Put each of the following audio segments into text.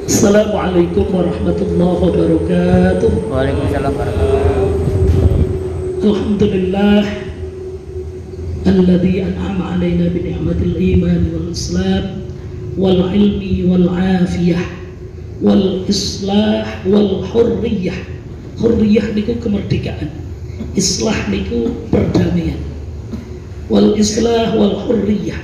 Assalamualaikum warahmatullahi wabarakatuh. Waalaikumsalam warahmatullahi wabarakatuh. Alhamdulillah alladzi an'ama 'alaina bi ni'matil iman wal islam wal ilmi wal afiyah wal islah wal hurriyah. Hurriyah niku kemerdekaan, islah niku perdamaian. Wal islah wal hurriyah.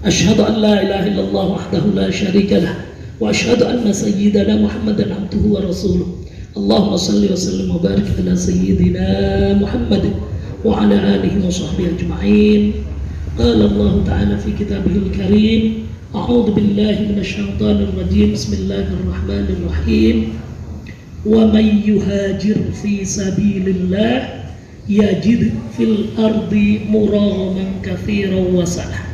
Asyhadu an la ilaha illallah wahdahu la syarika lah wa asyhadu anna sayyidana Muhammadan abduhu wa rasuluh. Allahumma salli wa sallim wa barik ala sayyidina Muhammad wa ala alihi wa sahbihi ajma'in. Qala Allah ta'ala fi kitabihil karim, a'udzu billahi minasy syaithanir rajim. Bismillahir rahim. Wa may yuhajir fi sabilillah yajid fil ardi muraghaman katsiran wa sa'ah.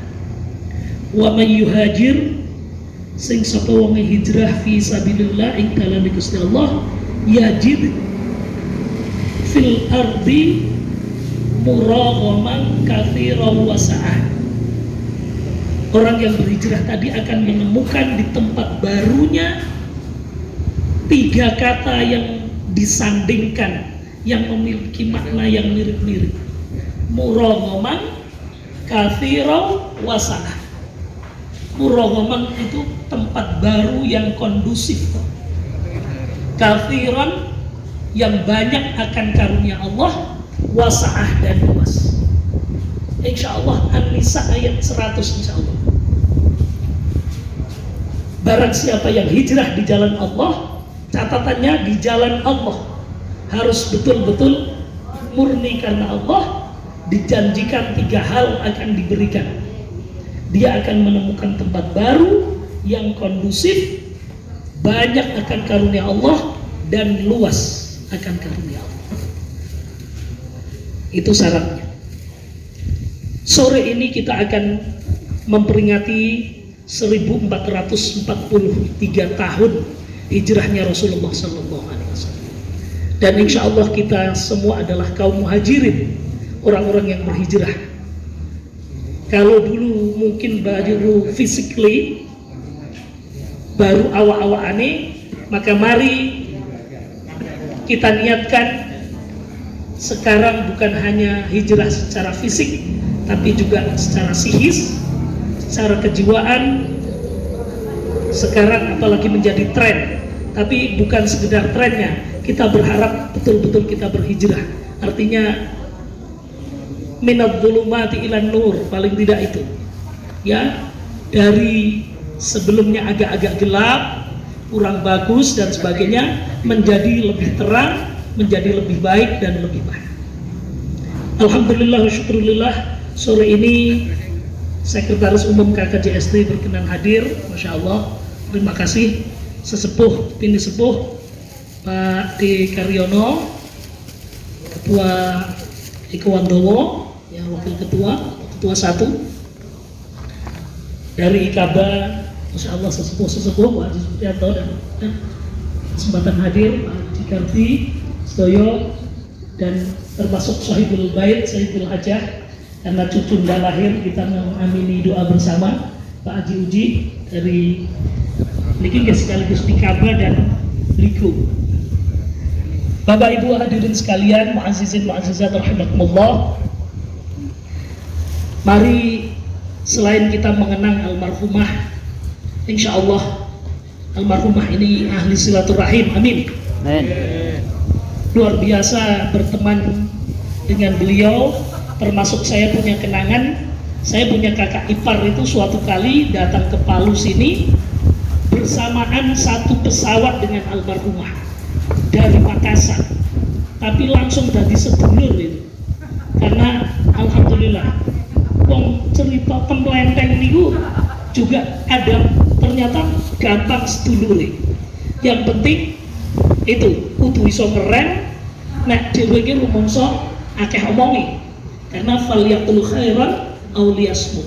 Wa may yuhajir, sing sapa wong hijrah fi sabilillah ing dalane Gusti Allah, yajid fil ardi muraghaman katsiran wa sa'ah. Orang yang berhijrah tadi akan menemukan di tempat barunya tiga kata yang disandingkan, yang memiliki makna yang mirip-mirip. Muraghaman, katsiran wa sa'ah. Muraghaman itu tempat baru yang kondusif, katsiran yang banyak akan karunia Allah, wasa'ah dan luas. Insyaallah An-Nisa ayat 100 insyaallah. Barang siapa yang hijrah di jalan Allah, catatannya di jalan Allah harus betul-betul murni karena Allah. Dijanjikan tiga hal akan diberikan. Dia akan menemukan tempat baru yang kondusif, banyak akan karunia Allah, dan luas akan karunia Allah. Itu syaratnya. Sore ini kita akan memperingati 1443 tahun hijrahnya Rasulullah SAW. Dan insya Allah kita semua adalah kaum muhajirin, orang-orang yang berhijrah. Kalau dulu mungkin baru physically, baru awak-awak aneh, maka mari kita niatkan sekarang bukan hanya hijrah secara fisik, tapi juga secara psikis, secara kejiwaan. Sekarang apalagi menjadi tren, tapi bukan sekedar trennya, kita berharap betul-betul kita berhijrah. Artinya minadz zulumati ilan nur, paling tidak itu ya, dari sebelumnya agak-agak gelap, kurang bagus dan sebagainya, menjadi lebih terang, menjadi lebih baik dan lebih baik. Alhamdulillah wa syukurillah, sore ini Sekretaris Umum KKJST berkenan hadir. Masya Allah, terima kasih sesepuh bini sepuh Pak D. Karyono, Ketua Ikewandowo, ya, Wakil Ketua 1 dari IKABA. Masya Allah, sesepuh Pak Haji Supriyanto, dan kesempatan hadir Pak Haji Karti Sedoyo, dan termasuk Sahibul Bait, Sahibul Hajah, karena cucu ndak lahir kita mengamini doa bersama Pak Haji Uji dari Niki sekaligus IKABA dan Liku. Bapak Ibu hadirin sekalian, mu'azzizin mu'azzizat rahimakumullah. Mari selain kita mengenang almarhumah, insya Allah almarhumah ini ahli silaturahim, amin. Luar biasa berteman dengan beliau, termasuk saya punya kenangan. Saya punya kakak ipar itu suatu kali datang ke Palu sini bersamaan satu pesawat dengan almarhumah dari Makassar, tapi langsung dari sedulur itu. Karena alhamdulillah wong cerita pemlenteng niku juga ada, ternyata gampang sedulure. Yang penting itu kudu iso ngerem, nek dhewe iki rumangsa akeh omongi. Karena falyatul khairan aw liyasmut.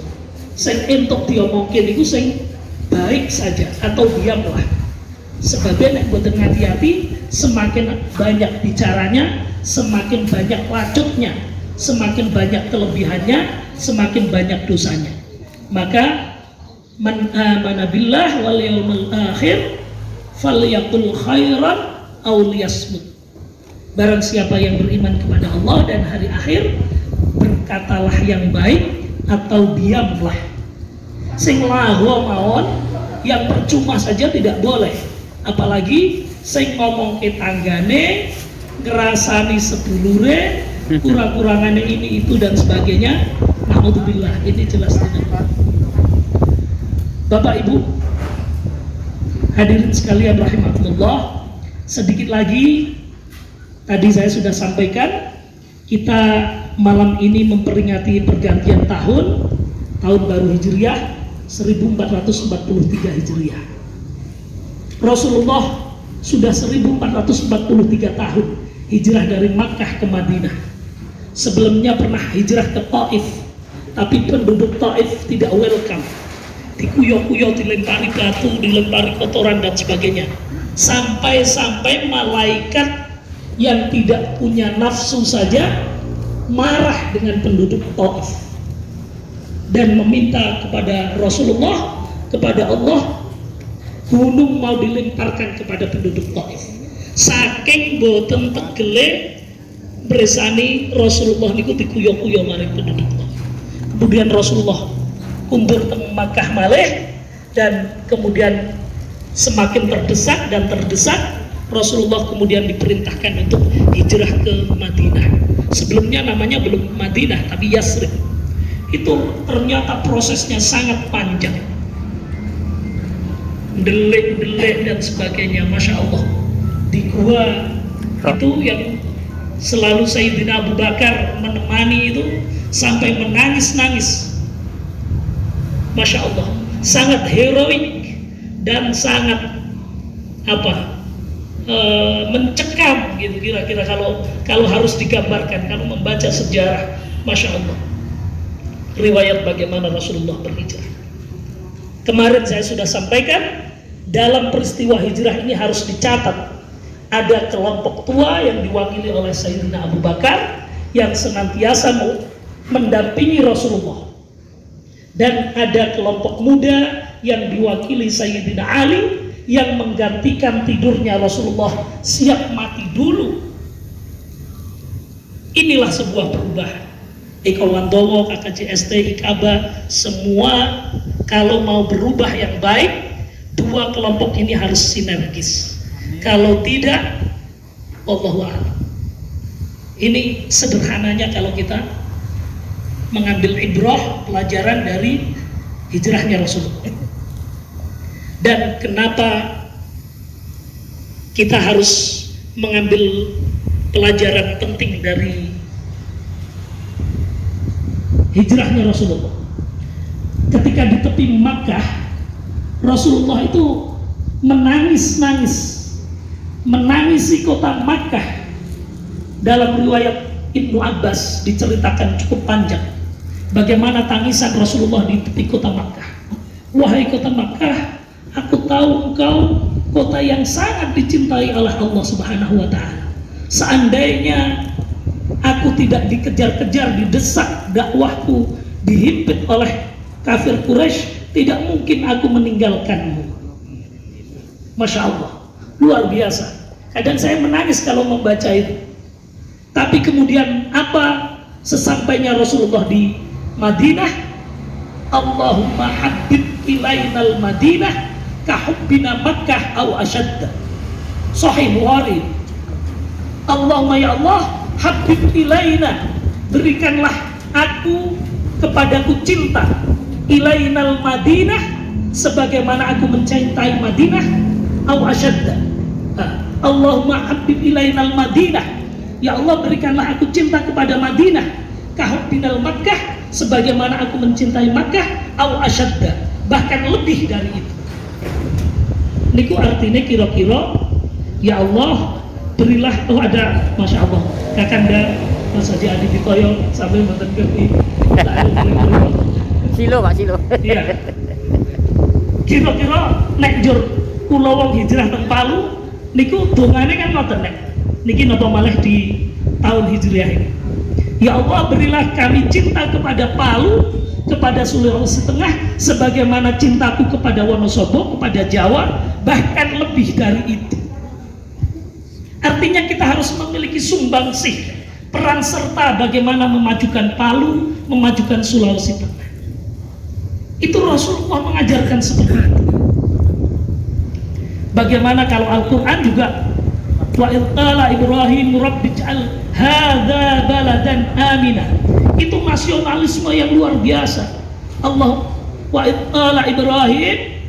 Sing entuk diomongke niku sing baik saja atau diamlah. Sebabnya nek mboten hati-hati, semakin banyak bicaranya, semakin banyak lacutnya, semakin banyak kelebihannya, semakin banyak dosanya. Maka man amana billah wal yawmal akhir falyaqul khairan aw liyasmut. Barang siapa yang beriman kepada Allah dan hari akhir, berkatalah yang baik atau diamlah. Sing laho mawon, yang percuma saja tidak boleh. Apalagi sing ngomong ke tanggane, ngerasani sedulure, kurang-kurangannya ini itu dan sebagainya. Naudzubillah, ini jelas tidak. Bapak Ibu hadirin sekalian rahimakumullah, sedikit lagi tadi saya sudah sampaikan, kita malam ini memperingati pergantian tahun baru Hijriah 1443 Hijriah. Rasulullah sudah 1443 tahun hijrah dari Makkah ke Madinah. Sebelumnya pernah hijrah ke Taif, tapi penduduk Taif tidak welcome. Dikuyok-kuyok, dilempari batu, dilempari kotoran dan sebagainya. Sampai-sampai malaikat yang tidak punya nafsu saja marah dengan penduduk Taif dan meminta kepada Rasulullah, kepada Allah, gunung mau dilemparkan kepada penduduk Taif. Saking boten tegele beresani Rasulullah niku dikuyok-kuyok maring penduduk Taif. Kemudian Rasulullah kundur ke Makkah malih, dan kemudian semakin terdesak dan terdesak, Rasulullah kemudian diperintahkan untuk hijrah ke Madinah. Sebelumnya namanya belum Madinah, tapi Yasrib. Itu ternyata prosesnya sangat panjang, delik-delik dan sebagainya. Masya Allah, di gua itu yang selalu Sayyidina Abu Bakar menemani itu sampai menangis-nangis. Masya Allah, sangat heroik dan sangat mencekam gitu kira-kira kalau harus digambarkan, kalau membaca sejarah. Masya Allah, riwayat bagaimana Rasulullah berhijrah. Kemarin saya sudah sampaikan, dalam peristiwa hijrah ini harus dicatat, ada kelompok tua yang diwakili oleh Sayyidina Abu Bakar yang senantiasa mendampingi Rasulullah, dan ada kelompok muda yang diwakili Sayyidina Ali yang menggantikan tidurnya Rasulullah, siap mati dulu. Inilah sebuah perubahan. Eko Wandowo, KKJST, Ikaba, semua kalau mau berubah yang baik, dua kelompok ini harus sinergis. Kalau tidak, Allahu a'lam. Ini sederhananya kalau kita mengambil ibrah, pelajaran dari hijrahnya Rasulullah. Dan kenapa kita harus mengambil pelajaran penting dari hijrahnya Rasulullah? Ketika di tepi Makkah, Rasulullah itu menangisi kota Makkah. Dalam riwayat Ibnu Abbas diceritakan cukup panjang bagaimana tangisan Rasulullah di tepi kota Makkah. Wahai kota Makkah, aku tahu engkau kota yang sangat dicintai oleh Allah Subhanahu wa Ta'ala. Seandainya aku tidak dikejar-kejar, didesak, dakwahku dihimpit oleh kafir Quraisy, tidak mungkin aku meninggalkanmu. Masya Allah, luar biasa. Kadang saya menangis kalau membaca itu. Tapi kemudian apa sesampainya Rasulullah di Madinah? Allahumma habib ilainal Madinah kahubbina Makkah aw asyadda. Sahih Bukhari. Allahumma ya Allah, habib ilaina, berikanlah aku kepadaku cinta, ilainal Madinah, sebagaimana aku mencintai Madinah, aw asyadda. Allahumma habib ilainal Madinah, ya Allah berikanlah aku cinta kepada Madinah, kahubbinal Makkah, sebagaimana aku mencintai Makkah, aw asyadda, bahkan lebih dari itu. Niku artinya kira-kira, ya Allah berilah, ada Masya Allah Kakanda Mas Haji Adi Bitoyo sambil mantan kami Silo Pak, silo. iya, kira-kira nek jur kula wong hijrah teng Palu niku dongane kan ngoten nek niki napa malah di tahun Hijriah ini. Ya Allah berilah kami cinta kepada Palu, kepada Sulawesi Tengah, sebagaimana cintaku kepada Wonosobo, kepada Jawa, bahkan lebih dari itu. Artinya kita harus memiliki sumbangsih, peran serta bagaimana memajukan Palu, memajukan Sulawesi Tengah. Itu Rasulullah mengajarkan seperti itu. Bagaimana kalau Al-Quran juga, wa qala Ibrahim rabbij'al hadza baladan amina. Itu nasionalisme yang luar biasa. Allah wa qala Ibrahim,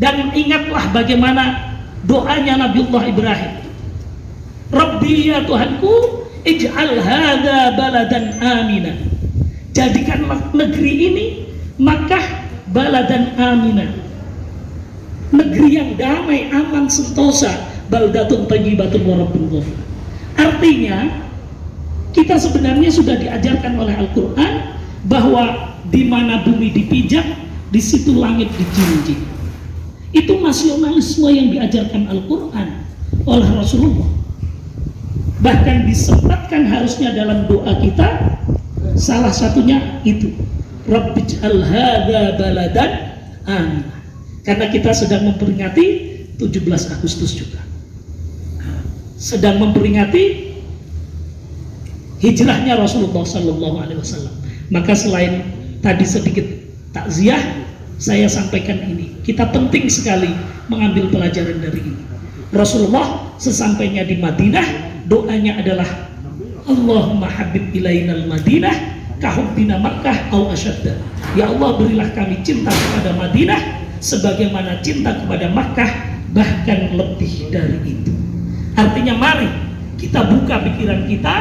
dan ingatlah bagaimana doanya Nabiullah Ibrahim. Rabbi ya Tuhanku, ij'al hadza baladan amina. Jadikanlah negeri ini Makkah baladan amina, negeri yang damai, aman, sentosa, baldatun thayyibatun wa rabbun ghafur. Artinya kita sebenarnya sudah diajarkan oleh Al-Quran bahwa di mana bumi dipijak, di situ langit dijinjing. Itu nasionalisme yang diajarkan Al-Quran oleh Rasulullah. Bahkan disempatkan harusnya dalam doa kita, salah satunya itu, Rabbij'al hadza baladan amin. Karena kita sedang memperingati 17 Agustus juga, sedang memperingati hijrahnya Rasulullah SAW. Maka selain tadi sedikit takziah, saya sampaikan ini, kita penting sekali mengambil pelajaran dari ini. Rasulullah sesampainya di Madinah, doanya adalah Allahumma habib ilainal Madinah kahubbina Makkah au asyadda. Ya Allah, berilah kami cinta kepada Madinah sebagaimana cinta kepada Makkah, bahkan lebih dari itu. Artinya mari kita buka pikiran kita,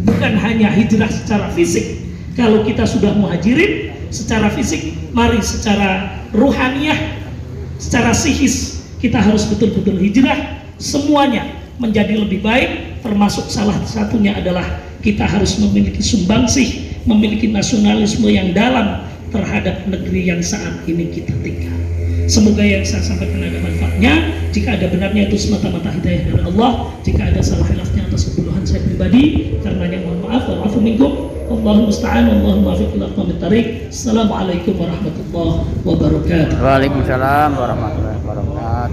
bukan hanya hijrah secara fisik. Kalau kita sudah muhajirin secara fisik, mari secara ruhaniyah, secara psikis kita harus betul-betul hijrah, semuanya menjadi lebih baik. Termasuk salah satunya adalah kita harus memiliki sumbangsih, memiliki nasionalisme yang dalam terhadap negeri yang saat ini kita tinggal. Semoga yang saya sampaikan ada manfaatnya. Jika ada benarnya itu semata-mata hidayah dari Allah. Jika ada salah hilafnya atas kebodohan saya pribadi, karenanya mohon maaf. Wa'afu minkum. Allahumma musta'an. Allahumma afiq ila aqwamit thariq. Assalamualaikum warahmatullahi wabarakatuh. Waalaikumsalam warahmatullahi wabarakatuh.